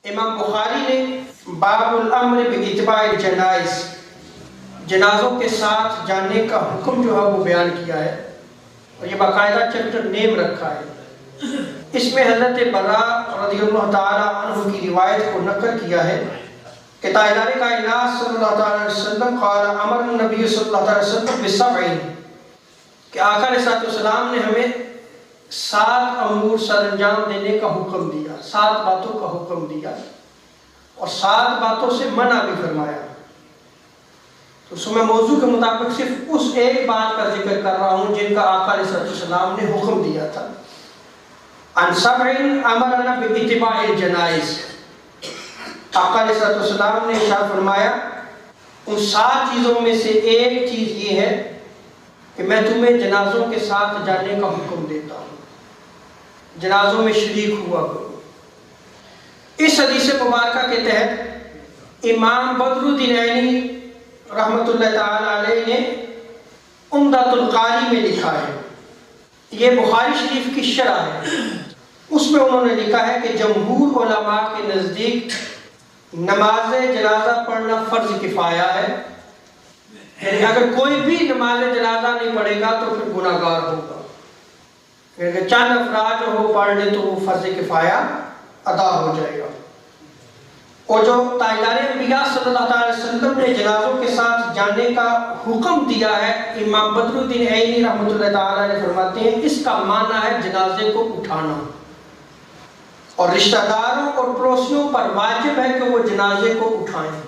امام بخاری نے باب الامر باتباع الجنائز، جنازوں کے ساتھ جانے کا حکم جو ہے وہ بیان کیا ہے، اور یہ باقاعدہ چیپٹر نیم رکھا ہے۔ اس میں حضرت براء رضی اللہ تعالیٰ عنہ کی روایت کو نقل کیا ہے کہ تاجدار کائنات صلی اللہ علیہ وسلم قال امر النبی صلی اللہ علیہ وسلم بسبعین، کہ آقا علیہ السلام نے ہمیں 7 امور سر انجام دینے کا حکم دیا، 7 باتوں کا حکم دیا، اور 7 باتوں سے منع بھی فرمایا۔ تو اس میں موضوع کے مطابق صرف اس ایک بات کا ذکر کر رہا ہوں جن کا آقا علیہ السلام نے حکم دیا تھا۔ عن سبعین امرنا باتباع الجنائز، آقا علیہ السلام نے ارشاد فرمایا ان 7 چیزوں میں سے ایک چیز یہ ہے کہ میں تمہیں جنازوں کے ساتھ جانے کا حکم دیتا ہوں، جنازوں میں شریک ہوا کرو۔ اس حدیث مبارکہ کے تحت امام بدر الدین عینی رحمۃ اللہ تعالی علیہ نے عمدۃ القاری میں لکھا ہے، یہ بخاری شریف کی شرح ہے، اس میں انہوں نے لکھا ہے کہ جمہور علماء کے نزدیک نماز جنازہ پڑھنا فرض کفایہ ہے، یعنی اگر کوئی بھی نماز جنازہ نہیں پڑھے گا تو پھر گناہ گار ہوگا، اگر چند افراد جو وہ پڑھ لیں تو وہ فرض کفایہ ادا ہو جائے گا۔ اور جو تاجدار انبیاء صلی اللہ علیہ وسلم نے جنازوں کے ساتھ جانے کا حکم دیا ہے، امام بدر الدین عینی رحمۃ اللہ تعالیٰ نے فرماتے ہیں اس کا معنی ہے جنازے کو اٹھانا، اور رشتہ داروں اور پڑوسیوں پر واجب ہے کہ وہ جنازے کو اٹھائیں۔